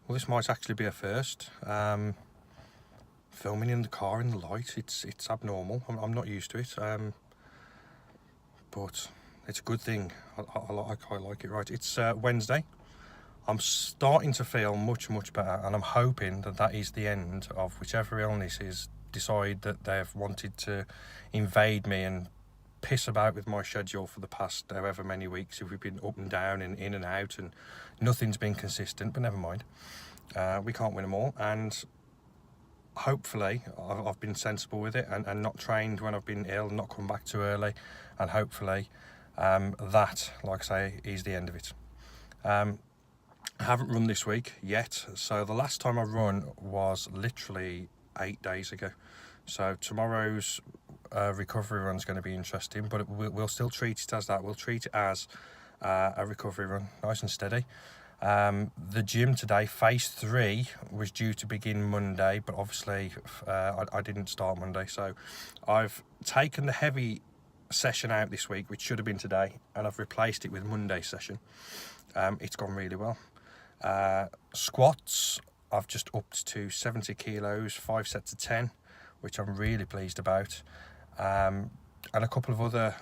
Well, this might actually be a first. Filming in the car in the light, it's abnormal. I'm not used to it, but it's a good thing. I quite like it. Right, it's Wednesday. I'm starting to feel much better, and I'm hoping that that is the end of whichever illnesses decide that they've wanted to invade me and piss about with my schedule for the past however many weeks. If we've been up and down and in and out and nothing's been consistent, but never mind. We can't win them all, and hopefully I've been sensible with it and not trained when I've been ill, not come back too early, and hopefully that, like I say, is the end of it. I haven't run this week yet, so the last time I run was literally 8 days ago. So tomorrow's recovery run is going to be interesting, but we'll still treat it as that. We'll treat it as a recovery run, nice and steady. The gym today, phase 3, was due to begin Monday, but obviously I didn't start Monday, so I've taken the heavy session out this week, which should have been today, and I've replaced it with Monday's session. It's gone really well. Squats, I've just upped to 70 kilos, 5 sets of 10, which I'm really pleased about, and a couple of other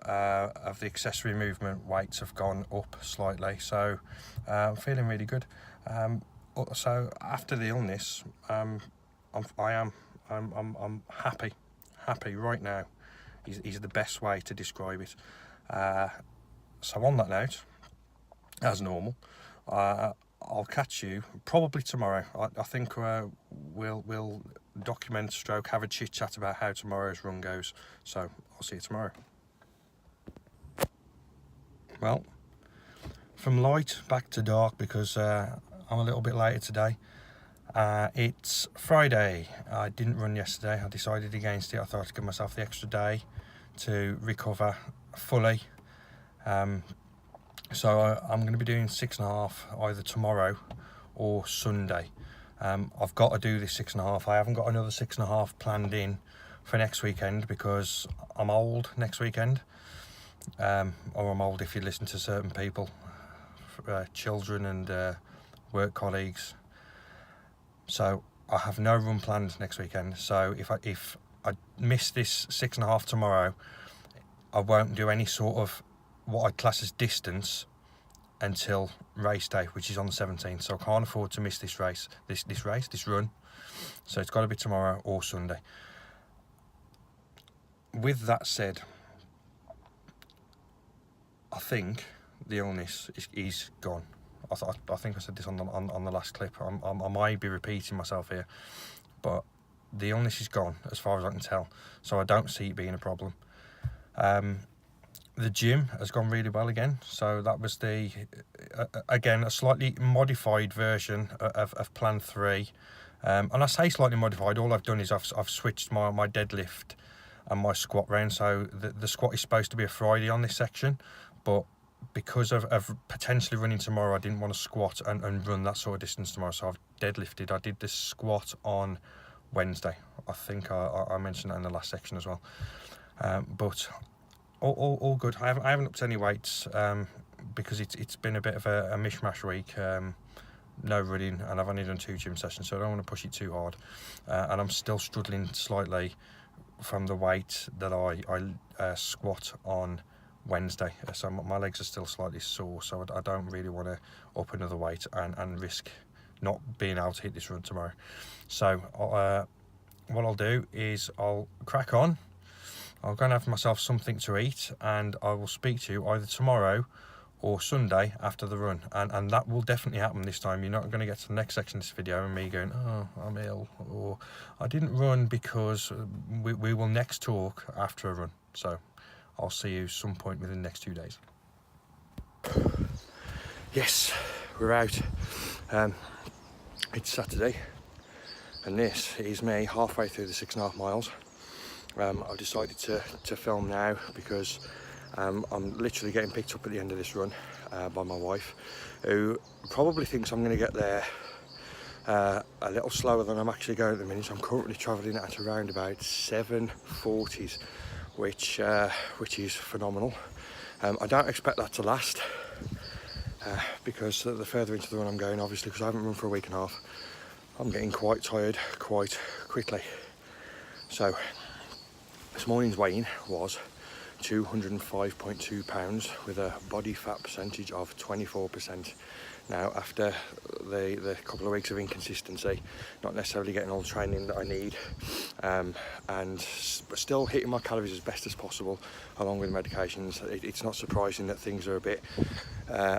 of the accessory movement weights have gone up slightly, so I'm feeling really good. So after the illness, I'm happy right now is the best way to describe it. So on that note, as normal, I'll catch you probably tomorrow. I think we'll document stroke have a chit chat about how tomorrow's run goes, so I'll see you tomorrow. Well, from light back to dark, because I'm a little bit later today. It's Friday. I didn't run yesterday. I decided against it. I thought I'd give myself the extra day to recover fully. So I'm going to be doing 6.5 either tomorrow or Sunday. I've got to do this 6.5. I haven't got another 6.5 planned in for next weekend because I'm old next weekend. Or I'm old if you listen to certain people, children and work colleagues. So I have no run planned next weekend. So if I miss this 6.5 tomorrow, I won't do any sort of what I'd class as distance until race day, which is on the 17th. So I can't afford to miss this race, this run. So it's got to be tomorrow or Sunday. With that said, I think the illness is gone. I think I said this on the last clip. I might be repeating myself here, but the illness is gone as far as I can tell. So I don't see it being a problem. The gym has gone really well again. So that was again a slightly modified version of Plan 3. And I say slightly modified. All I've done is I've switched my deadlift and my squat round. So the squat is supposed to be a Friday on this section, but because of potentially running tomorrow, I didn't want to squat and run that sort of distance tomorrow, so I've deadlifted. I did this squat on Wednesday. I think I mentioned that in the last section as well. But all good. I haven't upped any weights because it's been a bit of a mishmash week. No running, and I've only done 2 gym sessions, so I don't want to push it too hard. And I'm still struggling slightly from the weight that I squat on Wednesday, so my legs are still slightly sore, so I don't really want to up another weight and risk not being able to hit this run tomorrow. So what I'll do is I'll crack on. I'll go and have myself something to eat, and I will speak to you either tomorrow or Sunday after the run, and that will definitely happen this time. You're not going to get to the next section of this video and me going, oh, I'm ill, or I didn't run, because we will next talk after a run. So I'll see you some point within the next 2 days. Yes, we're out. It's Saturday, and this is me halfway through the 6.5 miles. I've decided to film now because I'm literally getting picked up at the end of this run by my wife, who probably thinks I'm going to get there a little slower than I'm actually going at the minute. I'm currently travelling at around about 7:40s, which is phenomenal. I don't expect that to last. because the further into the run I'm going, obviously, because I haven't run for a week and a half, I'm getting quite tired quite quickly. So this morning's weigh-in was 205.2 pounds with a body fat percentage of 24%. Now, after the couple of weeks of inconsistency, not necessarily getting all the training that I need, and still hitting my calories as best as possible along with medications, it's not surprising that things are a bit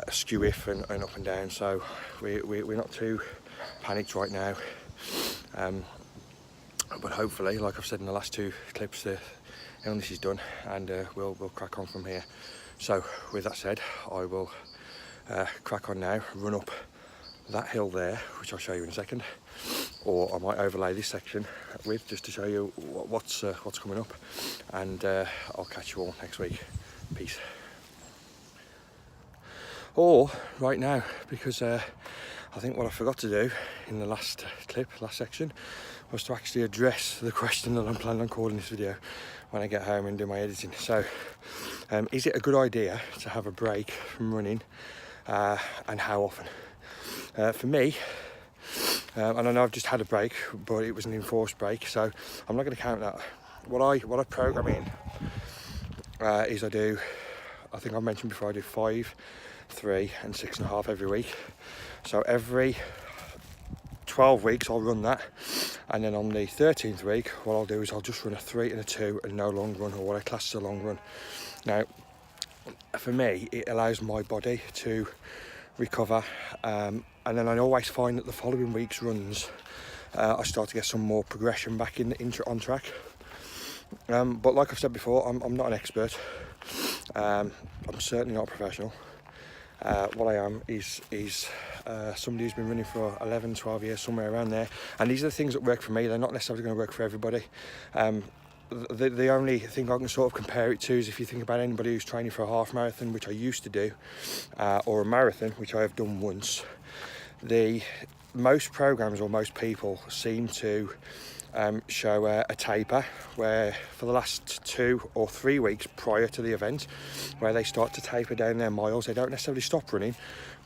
skew-if and up and down. So we're not too panicked right now, but hopefully, like I've said in the last two clips, the illness is done, and we'll crack on from here. So with that said, I will crack on now, run up that hill there, which I'll show you in a second, or I might overlay this section with, just to show you what's coming up, and I'll catch you all next week. Peace. Or right now, because I think what I forgot to do in the last section, was to actually address the question that I'm planning on calling this video when I get home and do my editing. So, is it a good idea to have a break from running, and how often? For me, and I know I've just had a break, but it was an enforced break, so I'm not going to count that. What I program in is I think I mentioned before, I do 5, 3 and 6.5 every week. So every 12 weeks I'll run that, and then on the 13th week what I'll do is I'll just run a 3 and a 2 and no long run, or what I class as a long run. Now for me it allows my body to recover, and then I always find that the following week's runs I start to get some more progression back on track. But like I've said before, I'm not an expert, I'm certainly not a professional. What I am is somebody who's been running for 11, 12 years, somewhere around there, and these are the things that work for me. They're not necessarily going to work for everybody. The only thing I can sort of compare it to is if you think about anybody who's training for a half marathon, which I used to do, or a marathon, which I have done once. Most programs, or most people, seem to show a taper where for the last 2 or 3 weeks prior to the event, where they start to taper down their miles. They don't necessarily stop running,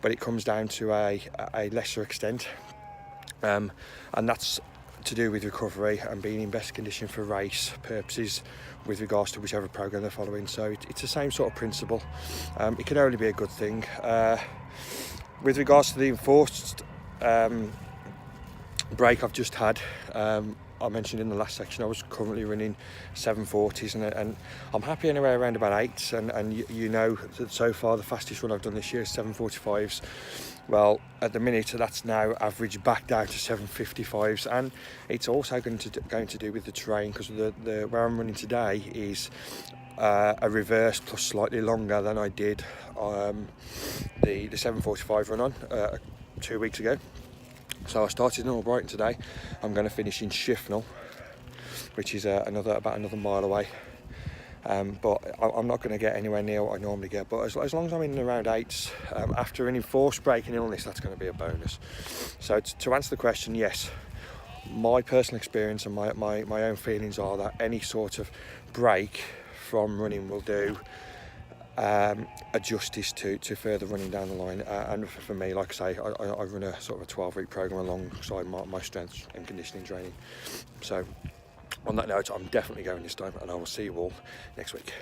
but it comes down to a lesser extent, and that's to do with recovery and being in best condition for race purposes with regards to whichever program they're following. So it's the same sort of principle. It can only be a good thing. With regards to the enforced break I've just had, I mentioned in the last section I was currently running 740s, and I'm happy anywhere around about 8s, and you know that so far the fastest run I've done this year is 745s. Well, at the minute that's now averaged back down to 755s, and it's also going to do with the terrain, because the where I'm running today is a reverse plus slightly longer than I did the 745 run on 2 weeks ago. So I started in Albrighton today. I'm going to finish in Shifnal, which is about another mile away. But I'm not going to get anywhere near what I normally get. But as long as I'm in and around 8s, after an enforced break in illness, that's going to be a bonus. So to answer the question, yes, my personal experience and my own feelings are that any sort of break from running will do a justice to further running down the line, and for me, like I say, I run a sort of a 12-week program alongside my strength and conditioning training. So on that note, I'm definitely going this time, and I will see you all next week.